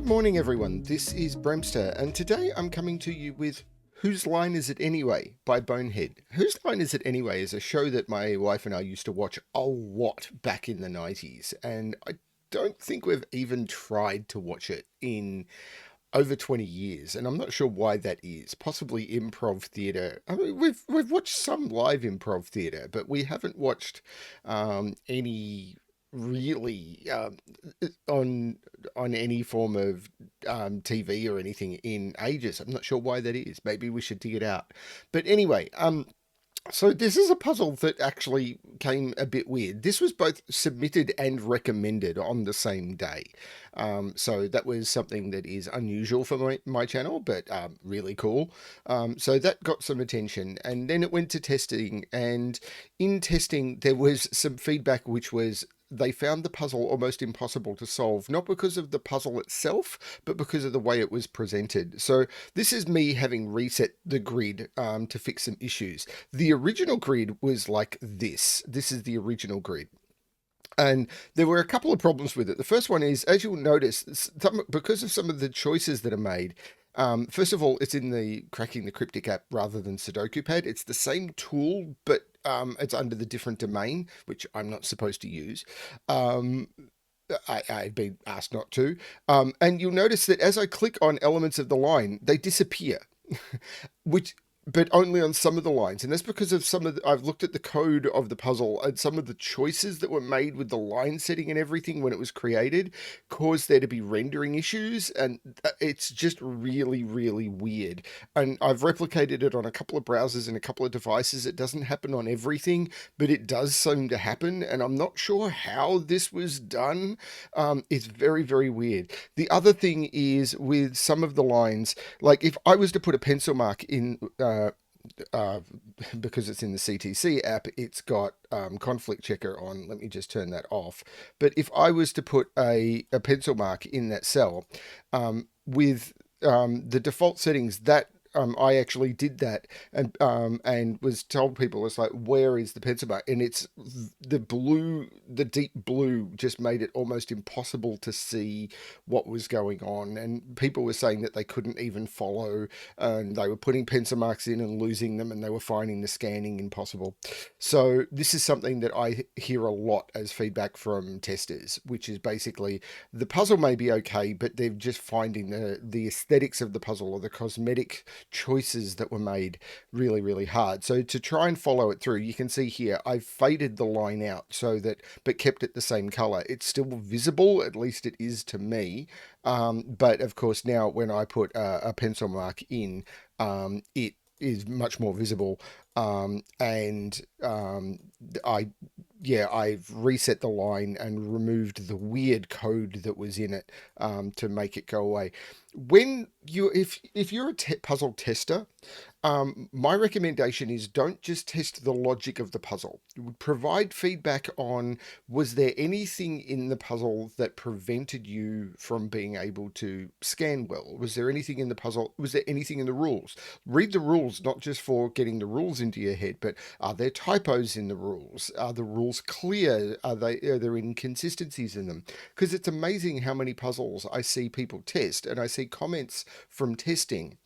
morning, everyone. This is BremSter, and today I'm coming to you with Whose Line Is It Anyway by Bonehead. Whose Line Is It Anyway is a show that my wife and I used to watch a lot back in the 90s, and I don't think we've even tried to watch it in over 20 years, and I'm not sure why that is. Possibly improv theatre. I mean, we've watched some live improv theatre, but we haven't watched any really on any form of TV or anything in ages. I'm not sure why that is. Maybe we should dig it out. But anyway, so this is a puzzle that actually came a bit weird. This was both submitted and recommended on the same day. So that was something that is unusual for my channel, but really cool. So that got some attention, and then it went to testing, and in testing there was some feedback which was they found the puzzle almost impossible to solve, not because of the puzzle itself, but because of the way it was presented. So this is me having reset the grid to fix some issues. The original grid was like this. This is the original grid. And there were a couple of problems with it. The first one is, as you'll notice, because of some of the choices that are made, first of all, it's in the Cracking the Cryptic app rather than Sudoku pad. It's the same tool, but it's under the different domain, which I'm not supposed to use. I've been asked not to. And you'll notice that as I click on elements of the line, they disappear, which but only on some of the lines. And that's because of I've looked at the code of the puzzle, and some of the choices that were made with the line setting and everything when it was created caused there to be rendering issues. And it's just really, really weird. And I've replicated it on a couple of browsers and a couple of devices. It doesn't happen on everything, but it does seem to happen. And I'm not sure how this was done. It's very, very weird. The other thing is with some of the lines, like if I was to put a pencil mark in, because it's in the CTC app, it's got conflict checker on. Let me just turn that off. But if I was to put a pencil mark in that cell, with the default settings, that I actually did that, and was told people, it's like, where is the pencil mark? And it's the blue, the deep blue just made it almost impossible to see what was going on. And people were saying that they couldn't even follow, and they were putting pencil marks in and losing them, and they were finding the scanning impossible. So this is something that I hear a lot as feedback from testers, which is basically the puzzle may be okay, but they're just finding the aesthetics of the puzzle or the cosmetic choices that were made really, really hard. So to try and follow it through, you can see here I've faded the line out so that, but kept it the same color. It's still visible, at least it is to me. But of course now when I put a pencil mark in, it is much more visible. I've reset the line and removed the weird code that was in it, to make it go away. When if you're a puzzle tester, my recommendation is don't just test the logic of the puzzle. Provide feedback on, was there anything in the puzzle that prevented you from being able to scan well? Was there anything in the puzzle? Was there anything in the rules? Read the rules, not just for getting the rules into your head, but are there typos in the rules? Are the rules clear? Are there inconsistencies in them? Because it's amazing how many puzzles I see people test, and I see comments from testing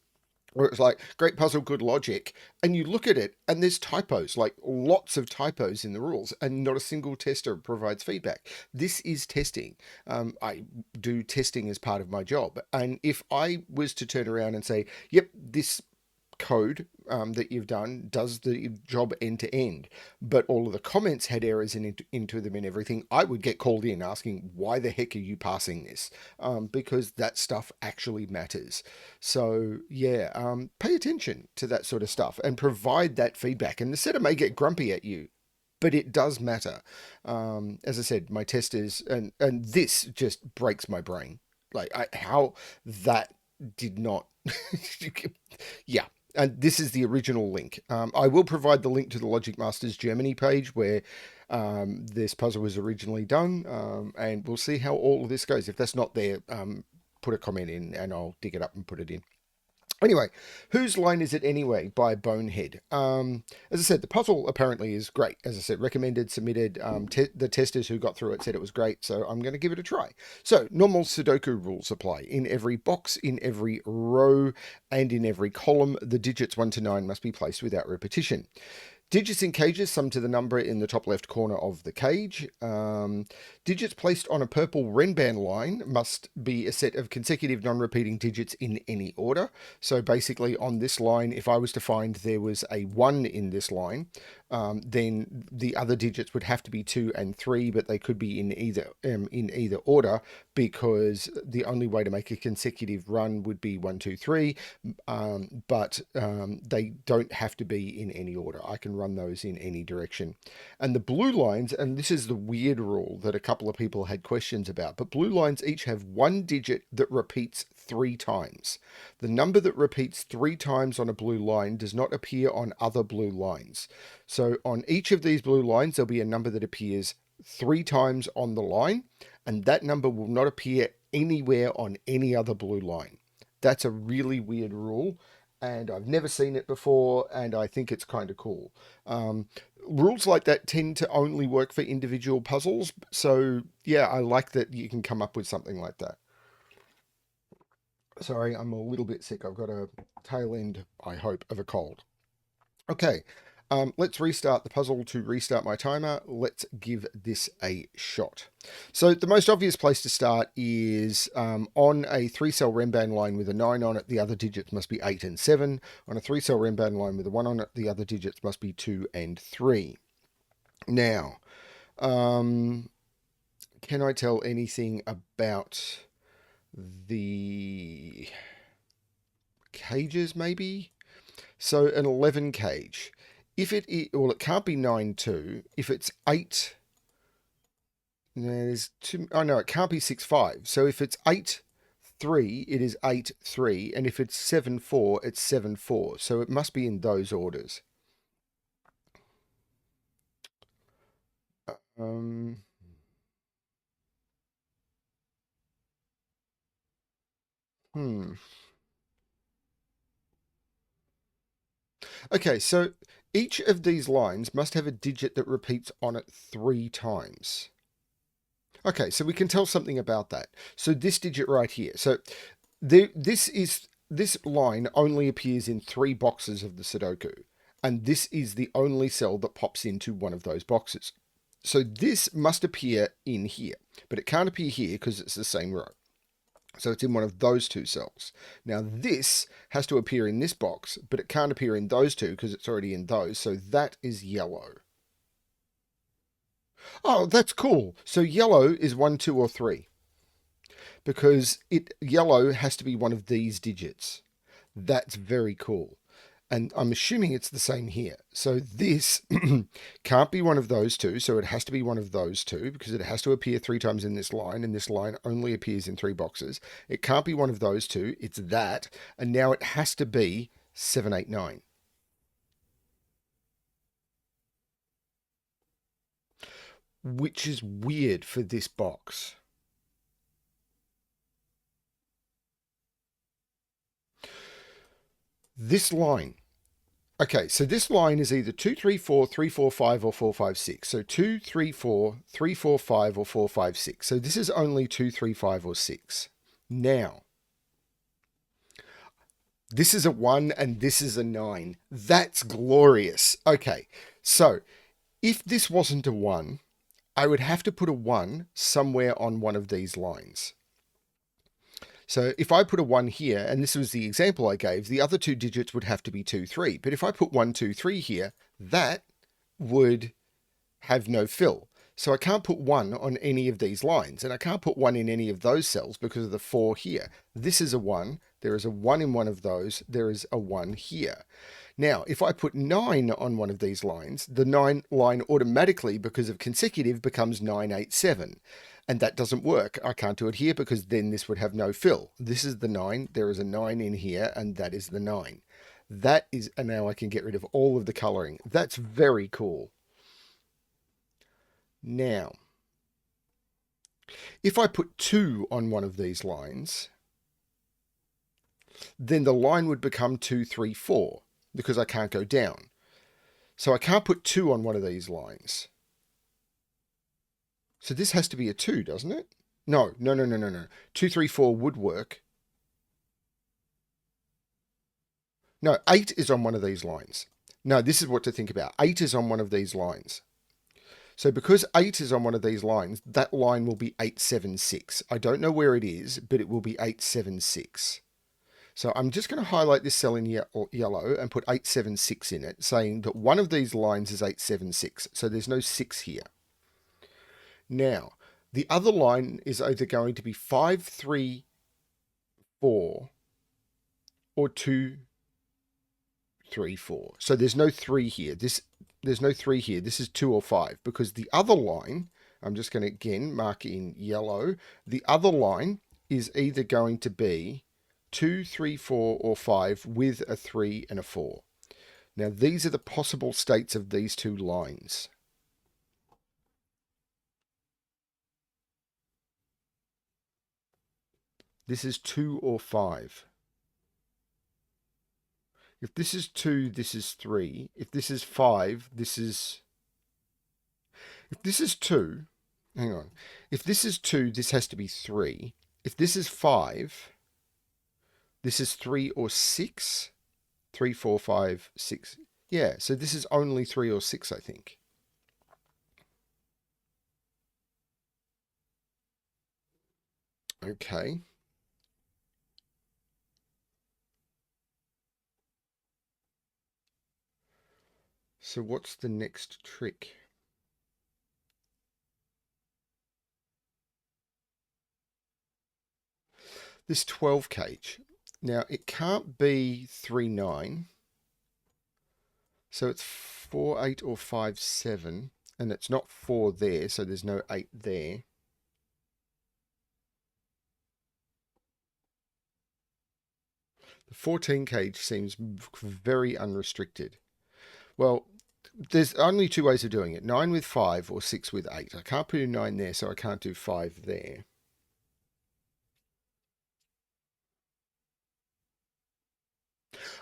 where it's like, great puzzle, good logic, and you look at it and there's typos, like lots of typos in the rules, and not a single tester provides feedback. This is testing. I do testing as part of my job, and if I was to turn around and say, yep, this code that you've done does the job end to end, but all of the comments had errors into them and everything, I would get called in asking, why the heck are you passing this? Because that stuff actually matters. So yeah, pay attention to that sort of stuff and provide that feedback. And the setter may get grumpy at you, but it does matter. As I said, my testers, and this just breaks my brain. Like how that did not, yeah. And this is the original link. I will provide the link to the Logic Masters Germany page where this puzzle was originally done, and we'll see how all of this goes. If that's not there, put a comment in and I'll dig it up and put it in. Anyway, whose line is it anyway? By Bonehead. As I said, the puzzle apparently is great. As I said, recommended, submitted. The testers who got through it said it was great, so I'm going to give it a try. So, normal Sudoku rules apply. In every box, in every row, and in every column, the digits 1 to 9 must be placed without repetition. Digits in cages sum to the number in the top left corner of the cage. Digits placed on a purple Renban line must be a set of consecutive non-repeating digits in any order. So basically on this line, if I was to find there was a 1 in this line, then the other digits would have to be 2 and 3, but they could be in either order, because the only way to make a consecutive run would be 1, 2, 3. But they don't have to be in any order. I can run those in any direction. And the blue lines, and this is the weird rule that a couple of people had questions about, but blue lines each have one digit that repeats 3 times. The number that repeats 3 times on a blue line does not appear on other blue lines. So on each of these blue lines, there'll be a number that appears 3 times on the line, and that number will not appear anywhere on any other blue line. That's a really weird rule, and I've never seen it before, and I think it's kind of cool. Rules like that tend to only work for individual puzzles, so yeah, I like that you can come up with something like that. Sorry, I'm a little bit sick. I've got a tail end, I hope, of a cold. Okay, let's restart the puzzle to restart my timer. Let's give this a shot. So the most obvious place to start is on a 3-cell Renban line with a 9 on it, the other digits must be 8 and 7. On a 3-cell Renban line with a 1 on it, the other digits must be 2 and 3. Now, can I tell anything about the cages, maybe? So an 11 cage. If well, it can't be 9, 2. If it's 8, there's 2. Oh, no, it can't be 6, 5. So if it's 8, 3, it is 8, 3. And if it's 7, 4, it's 7, 4. So it must be in those orders. Um, hmm. Okay, so each of these lines must have a digit that repeats on it 3 times. Okay, so we can tell something about that. So this digit right here. So this line only appears in 3 boxes of the Sudoku, and this is the only cell that pops into one of those boxes. So this must appear in here, but it can't appear here because it's the same row. So it's in one of those 2 cells. Now this has to appear in this box, but it can't appear in those 2 because it's already in those. So that is yellow. Oh, that's cool. So yellow is 1, 2, or 3, because yellow has to be one of these digits. That's very cool. And I'm assuming it's the same here. So this can't be one of those 2, so it has to be one of those 2, because it has to appear 3 times in this line, and this line only appears in 3 boxes. It can't be one of those 2, it's that, and now it has to be 7, 8, 9. Which is weird for this box. This line. Okay, so this line is either 2, 3, 4, 3, 4, 5, or 4, 5, 6. So 2, 3, 4, 3, 4, 5, or 4, 5, 6. So this is only 2, 3, 5, or 6. Now, this is a 1 and this is a 9. That's glorious. Okay, so if this wasn't a 1, I would have to put a 1 somewhere on one of these lines. So if I put a 1 here, and this was the example I gave, the other 2 digits would have to be 2, 3. But if I put 1, 2, 3 here, that would have no fill. So I can't put 1 on any of these lines, and I can't put 1 in any of those cells because of the 4 here. This is a 1, there is a 1 in one of those, there is a 1 here. Now, if I put 9 on one of these lines, the 9 line automatically, because of consecutive, becomes 9, 8, 7. And that doesn't work. I can't do it here because then this would have no fill. This is the 9, there is a 9 in here, and that is the 9. That is, and now I can get rid of all of the colouring. That's very cool. Now, if I put 2 on one of these lines, then the line would become 2, 3, 4 because I can't go down. So I can't put 2 on one of these lines. So this has to be a 2, doesn't it? No. 2, 3, 4 would work. No, 8 is on one of these lines. No, this is what to think about. 8 is on one of these lines. So because 8 is on one of these lines, that line will be 876. I don't know where it is, but it will be 876. So I'm just going to highlight this cell in yellow and put 876 in it, saying that one of these lines is 876. So there's no 6 here. Now, the other line is either going to be 5, 3, 4 or 2, 3, 4. So there's no 3 here. There's no 3 here. This is 2 or 5 because the other line, I'm just going to again mark in yellow. The other line is either going to be 2, 3, 4 or 5 with a 3 and a 4. Now these are the possible states of these two lines. This is 2 or 5. If this is 2, this is 3. If this is 5, this is... If this is 2, hang on. If this is 2, this has to be 3. If this is 5, this is 3 or 6. 3, 4, 5, 6. Yeah, so this is only 3 or 6, I think. Okay. So what's the next trick? This 12 cage. Now, it can't be 3, 9. So it's 4, 8 or 5, 7. And it's not 4 there, so there's no 8 there. The 14 cage seems very unrestricted. Well, there's only two ways of doing it. 9 with 5 or 6 with 8. I can't put a 9 there, so I can't do 5 there.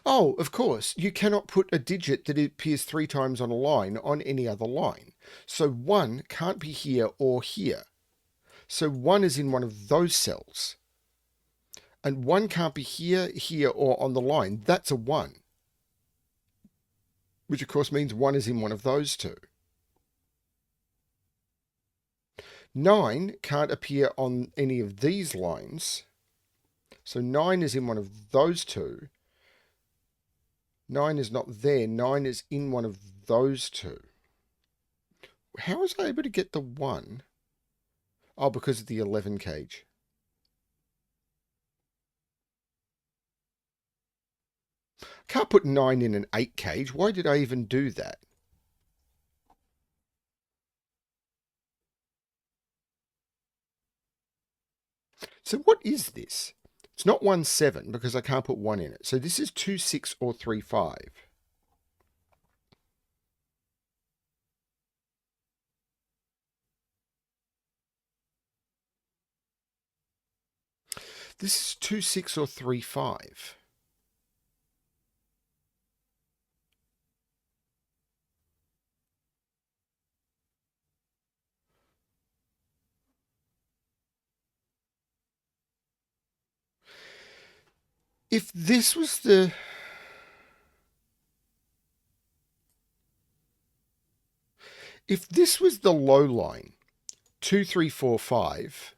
Oh, of course, you cannot put a digit that appears 3 times on a line on any other line. So 1 can't be here or here. So 1 is in one of those cells. And 1 can't be here, here, or on the line. That's a 1. Which of course means 1 is in one of those two. 9 can't appear on any of these lines. So 9 is in one of those two. 9 is not there. 9 is in one of those two. How was I able to get the 1? Oh, because of the 11 cage. Can't put 9 in an 8 cage. Why did I even do that? So what is this? It's not 1, 7 because I can't put 1 in it. So this is 2, 6 or 3, 5. This is 2, 6 or 3, 5. If this was the... If this was the low line, 2, 3, 4, 5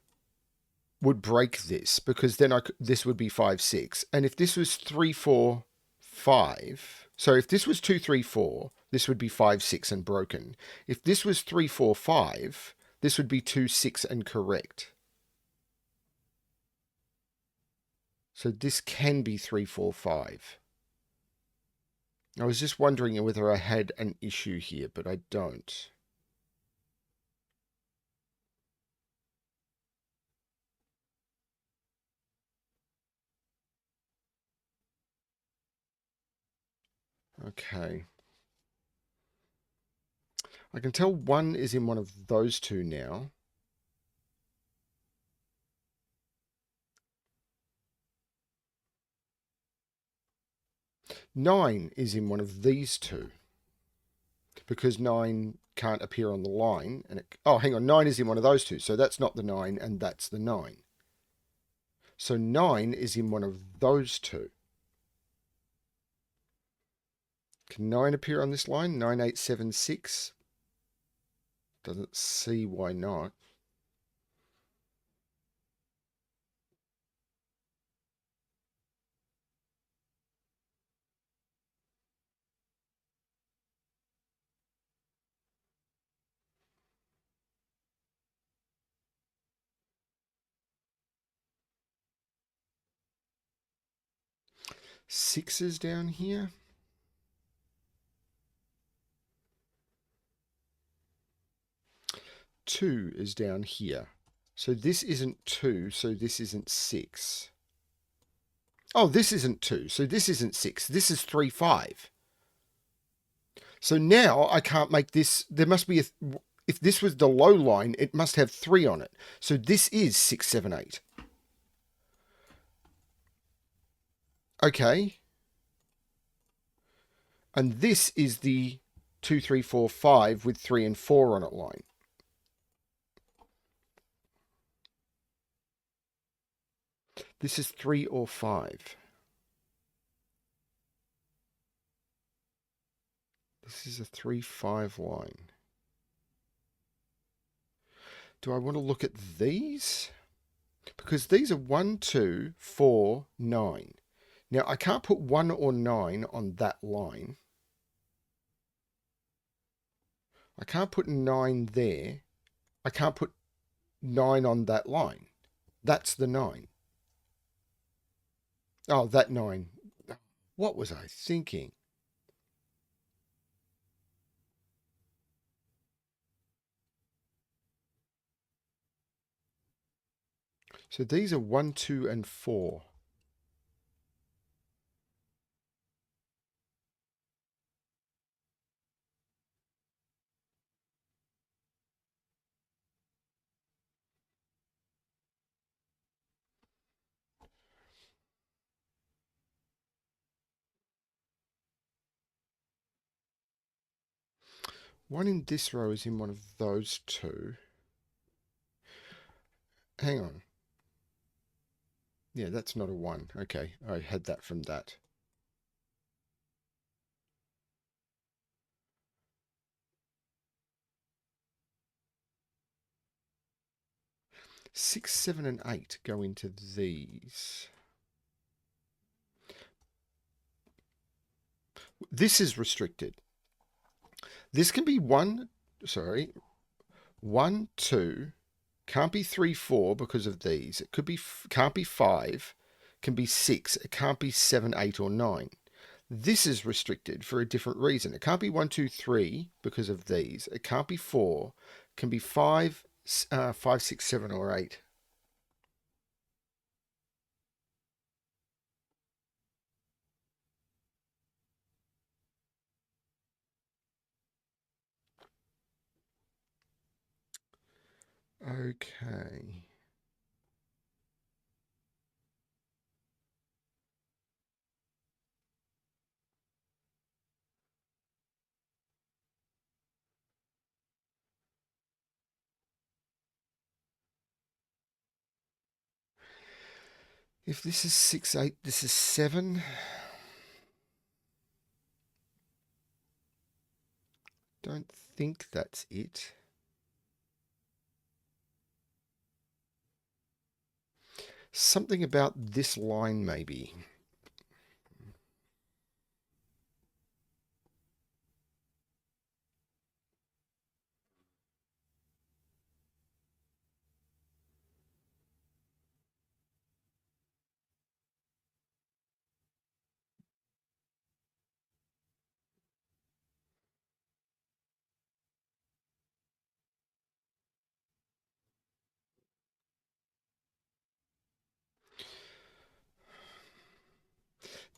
would break this because then this would be 5, 6. And if this was 3, 4, 5, so if this was 2, 3, 4, this would be 5, 6 and broken. If this was 3, 4, 5, this would be 2, 6 and correct. So this can be 3, 4, 5. I was just wondering whether I had an issue here, but I don't. Okay. I can tell 1 is in one of those two now. 9 is in one of these two because 9 can't appear on the line. And oh, hang on, 9 is in one of those two. So that's not the 9 and that's the 9. So 9 is in one of those two. Can 9 appear on this line? 9876. Doesn't see why not. Six is down here. Two is down here. So this isn't 2, so this isn't 6. Oh, this isn't 2, so this isn't 6. This is 3, 5. So now I can't make this. There must be if this was the low line, it must have 3 on it. So this is 6, 7, 8. Okay. And this is the 2, 3, 4, 5 with 3 and 4 on it line. This is 3 or 5. This is a 3, 5 line. Do I want to look at these? Because these are 1, 2, 4, 9. Now, I can't put 1 or 9 on that line. I can't put 9 there. I can't put 9 on that line. That's the 9. Oh, that 9. What was I thinking? So these are 1, 2, and 4. One in this row is in one of those two. Hang on. Yeah, that's not a 1. Okay, I had that from that. Six, 7, and 8 go into these. This is restricted. This can be 1, 2, can't be 3, 4 because of these. It could be, can't be 5, can be 6. It can't be 7, 8, or 9. This is restricted for a different reason. It can't be 1, 2, 3 because of these. It can't be 4. It can be 5, 5, 6, 7, or 8. Okay. If this is 6, 8, this is 7. Don't think that's it. Something about this line, maybe.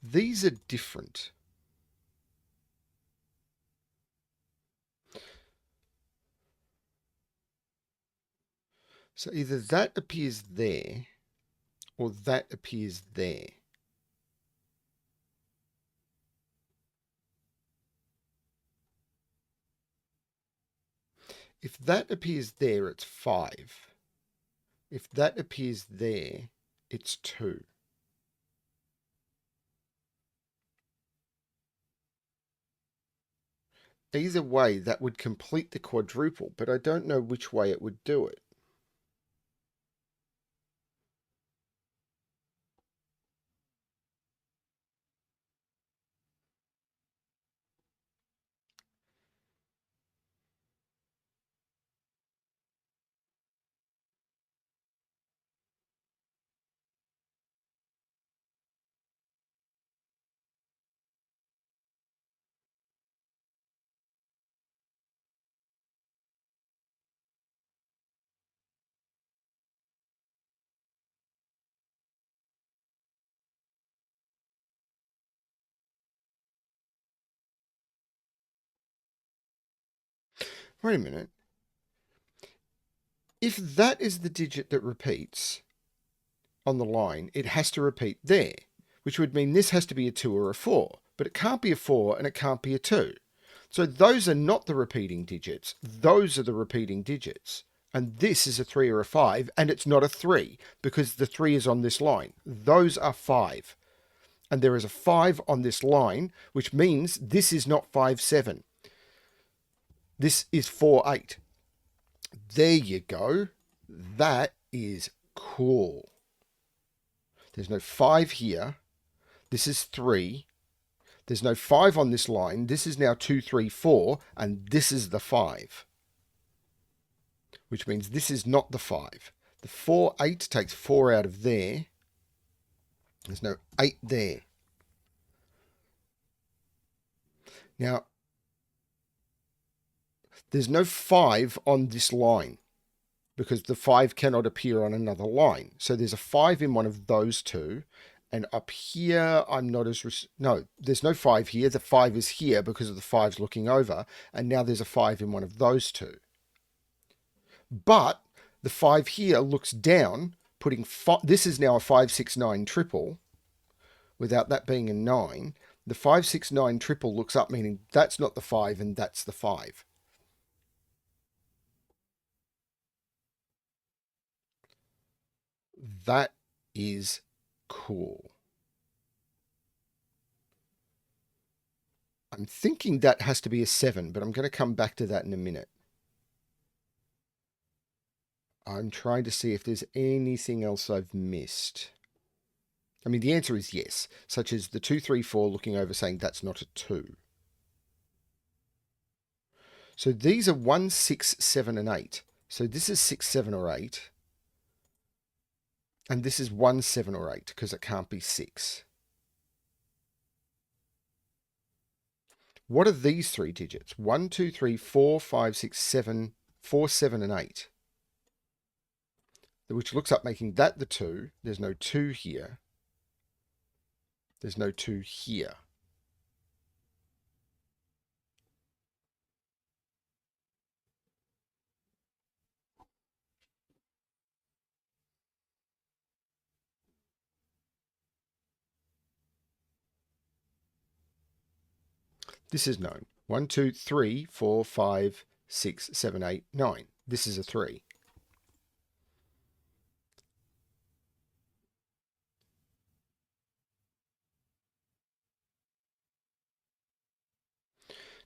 These are different. So either that appears there or that appears there. If that appears there, it's 5. If that appears there, it's 2. Either way, that would complete the quadruple, but I don't know which way it would do it. Wait a minute. If that is the digit that repeats on the line, it has to repeat there, which would mean this has to be a 2 or a 4, but it can't be a 4 and it can't be a 2. So those are not the repeating digits. Those are the repeating digits. And this is a 3 or a 5, and it's not a 3 because the 3 is on this line. Those are 5. And there is a 5 on this line, which means this is not 5, 7. This is 4, 8. There you go. That is cool. There's no 5 here. This is 3. There's no 5 on this line. This is now 2, 3, 4, and this is the 5. Which means this is not the 5. The 4, 8 takes 4 out of there. There's no 8 there. Now, there's no 5 on this line because the 5 cannot appear on another line. So there's a 5 in one of those two. And up here, I'm not as... No, there's no 5 here. The 5 is here because of the 5's looking over. And now there's a 5 in one of those two. But the 5 here looks down, putting... This is now a 5, 6, 9 triple. Without that being a 9. The 5, 6, 9 triple looks up, meaning that's not the 5 and that's the 5. That is cool. I'm thinking that has to be a 7, but I'm going to come back to that in a minute. I'm trying to see if there's anything else I've missed. I mean, the answer is yes, such as the 2, 3, 4 looking over saying that's not a 2. So these are 1, 6, 7, and 8. So this is 6, 7, or 8. And this is 1, 7, or 8, because it can't be 6. What are these 3 digits? 1, 2, 3, 4, 5, 6, 7, 4, 7, and 8. Which looks up making that the 2. There's no 2 here. There's no 2 here. This is known. 1, 2, 3, 4, 5, 6, 7, 8, 9. This is a 3.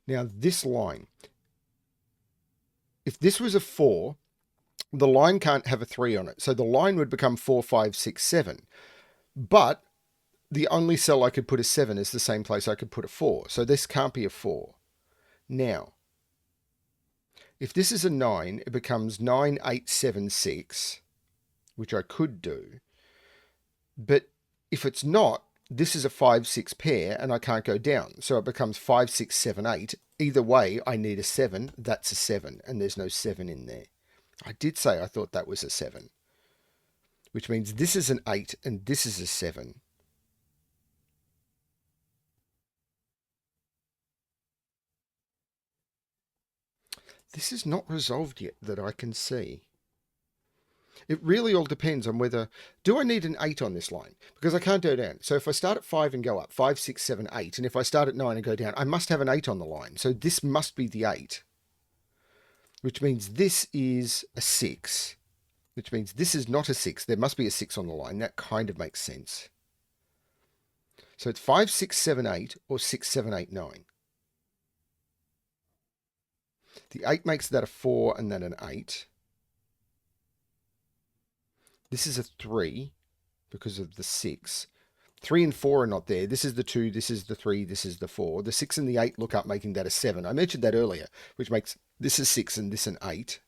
Now this line, if this was a 4, the line can't have a 3 on it. So the line would become 4, 5, 6, 7. But the only cell I could put a 7 is the same place I could put a 4. So this can't be a 4. Now, if this is a 9, it becomes 9, 8, 7, 6, which I could do. But if it's not, this is a 5, 6 pair, and I can't go down. So it becomes 5, 6, 7, 8. Either way, I need a 7. That's a 7, and there's no 7 in there. I did say I thought that was a 7, which means this is an 8, and this is a 7. This is not resolved yet that I can see. It really all depends on whether, do I need an 8 on this line? Because I can't go down. So if I start at 5 and go up, 5, 6, 7, 8, and if I start at 9 and go down, I must have an 8 on the line. So this must be the 8. which means this is a 6, which means this is not a 6. There must be a 6 on the line. That kind of makes sense. So it's 5, 6, 7, 8, or 6, 7, 8, 9. The 8 makes that a 4 and then an 8. This is a 3 because of the 6. 3 and 4 are not there. This is the 2, this is the 3, this is the 4. The 6 and the 8 look up, making that a 7. I mentioned that earlier, which makes this a 6 and this an 8.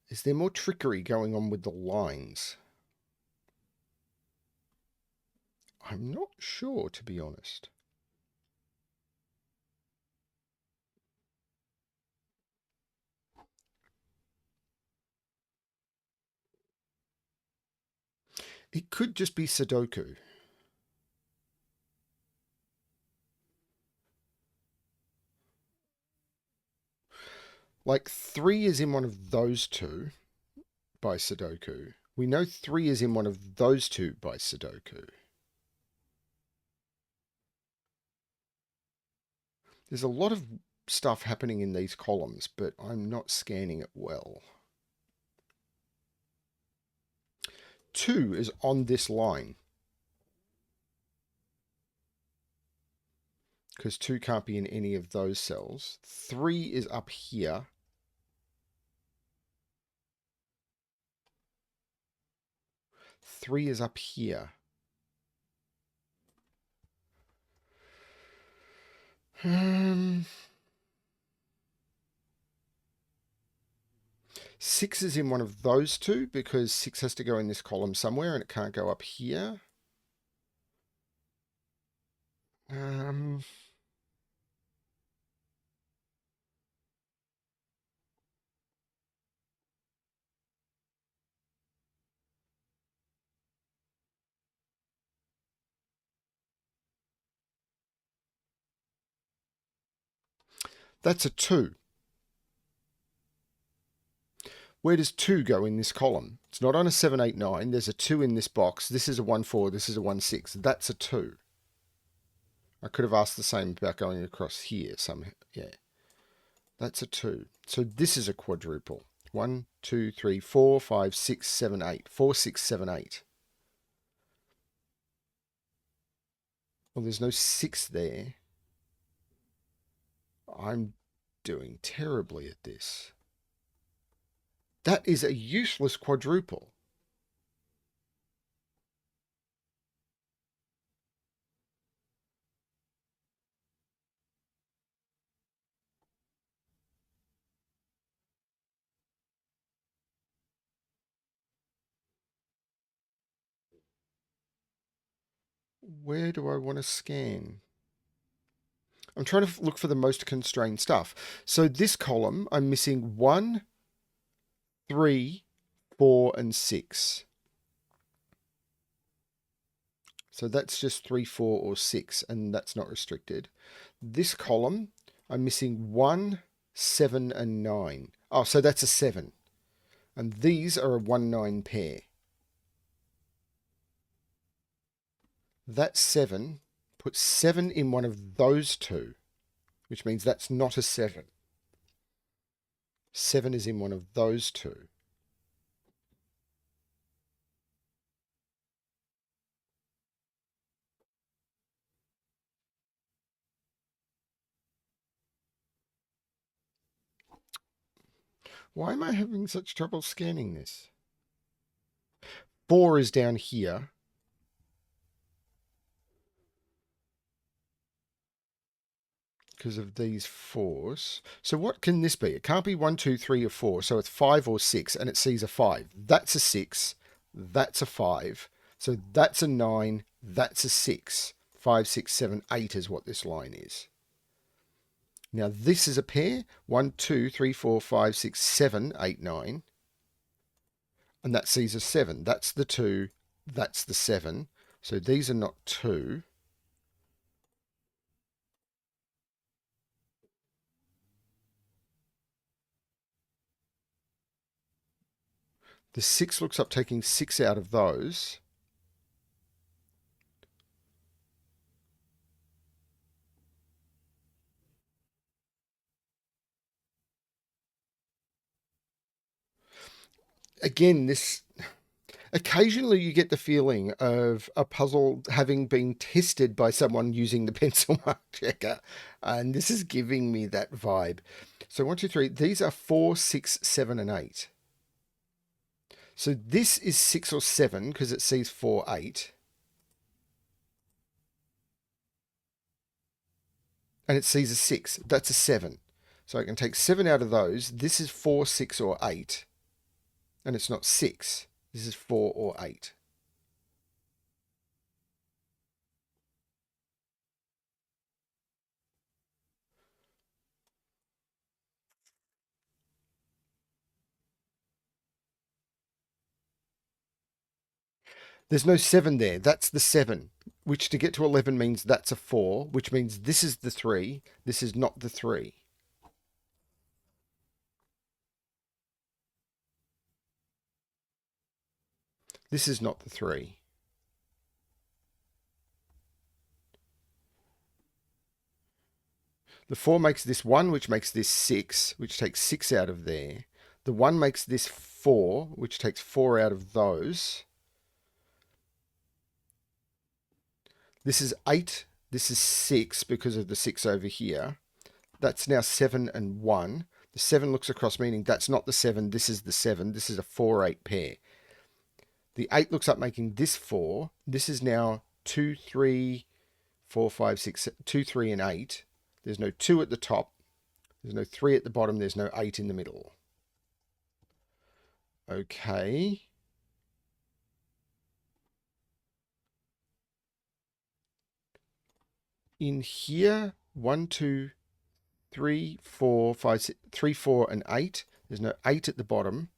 Is there more trickery going on with the lines? I'm not sure, to be honest. It could just be Sudoku. Like 3 is in one of those two by Sudoku. We know 3 is in one of those two by Sudoku. There's a lot of stuff happening in these columns, but I'm not scanning it well. 2 is on this line, because 2 can't be in any of those cells. 3 is up here. 3 is up here. 6 is in one of those two because 6 has to go in this column somewhere and it can't go up here. That's a 2. Where does 2 go in this column? It's not on a 7, 8, 9. There's a 2 in this box. This is a 1, 4. This is a 1, 6. That's a 2. I could have asked the same about going across here somehow. Yeah. That's a 2. So this is a quadruple. 1, 2, 3, 4, 5, 6, 7, 8. 4, 6, 7, 8. Well, there's no 6 there. I'm doing terribly at this. That is a useless quadruple. Where do I want to scan? I'm trying to look for the most constrained stuff. So this column, I'm missing 1, 3, 4, and 6. So that's just 3, 4, or 6, and that's not restricted. This column, I'm missing 1, 7, and 9. Oh, so that's a 7. And these are a 1, 9 pair. That 7 puts 7 in one of those two, which means that's not a 7. 7 is in one of those two. Why am I having such trouble scanning this? 4 is down here. Because of these 4s. So what can this be? It can't be 1, 2, 3, or 4. So it's 5 or 6, and it sees a 5. That's a 6. That's a 5. So that's a 9. That's a 6. 5, 6, 7, 8 is what this line is. Now this is a pair. 1, 2, 3, 4, 5, 6, 7, 8, 9. And that sees a 7. That's the 2. That's the 7. So these are not 2. The 6 looks up taking 6 out of those. again, this occasionally you get the feeling of a puzzle having been tested by someone using the pencil mark checker, and this is giving me that vibe. So 1, 2, 3. These are 4, 6, 7, and 8. So this is 6 or 7 because it sees 4, 8. And it sees a 6. That's a 7. So I can take 7 out of those. This is 4, 6, or 8. And it's not 6. This is 4 or 8. There's no 7 there. That's the 7, which to get to 11 means that's a 4, which means this is the 3. This is not the 3. This is not the 3. The 4 makes this 1, which makes this 6, which takes 6 out of there. The 1 makes this 4, which takes 4 out of those. This is 8. This is 6 because of the 6 over here. That's now 7 and 1. The 7 looks across, meaning that's not the 7. This is the 7. This is a 4, 8 pair. The 8 looks up, making this 4. This is now 2, 3, 4, 5, 6, 2, 3, and 8. There's no 2 at the top. There's no 3 at the bottom. There's no 8 in the middle. Okay. In here, 1, 2, 3, 4, 5, 6, 3, 4, and 8. There's no 8 at the bottom.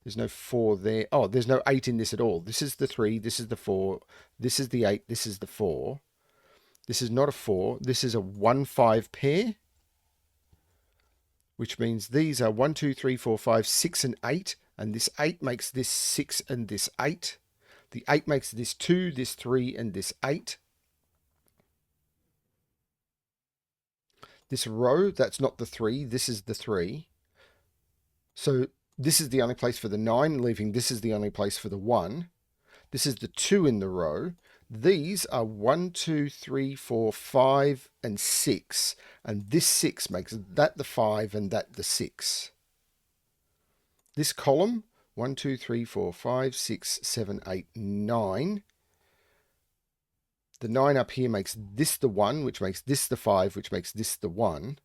There's no 4 there. Oh, there's no 8 in this at all. This is the 3. This is the 4. This is the 8. This is the 4. This is not a 4. This is a 1, 5 pair, which means these are 1, 2, 3, 4, 5, 6, and 8. And this 8 makes this 6 and this 8. The 8 makes this 2, this 3, and this 8. This row, that's not the 3. This is the 3. So this is the only place for the 9, leaving this is the only place for the 1. This is the 2 in the row. These are 1, 2, 3, 4, 5, and 6. And this 6 makes that the 5 and that the 6. This column, 1, 2, 3, 4, 5, 6, 7, 8, 9. The 9 up here makes this the 1, which makes this the 5, which makes this the 1.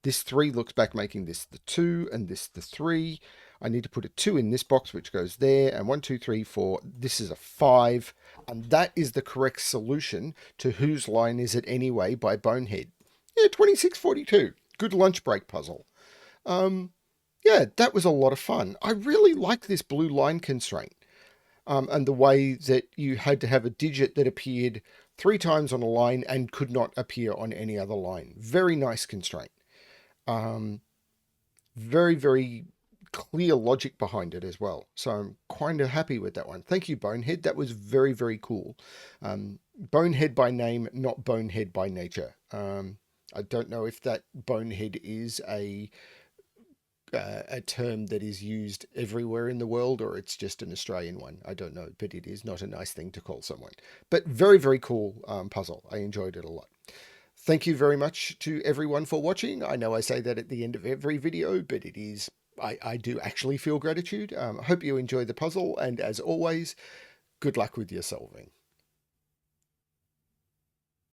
This 3 looks back, making this the 2 and this the 3. I need to put a 2 in this box, which goes there. And 1, 2, 3, 4. This is a 5. And that is the correct solution to Whose Line Is It Anyway by Bonehead. Yeah, 2642. Good lunch break puzzle. Yeah, that was a lot of fun. I really like this blue line constraint. And the way that you had to have a digit that appeared 3 times on a line and could not appear on any other line. Very nice constraint. Very, very clear logic behind it as well. So I'm kind of happy with that one. Thank you, Bonehead. That was very, very cool. Bonehead by name, not Bonehead by nature. I don't know if that Bonehead is a term that is used everywhere in the world, or it's just an Australian one. I don't know, but it is not a nice thing to call someone. But very, very cool puzzle. I enjoyed it a lot. Thank you very much to everyone for watching. I know I say that at the end of every video, but it is, I do actually feel gratitude. I hope you enjoy the puzzle, and as always, good luck with your solving.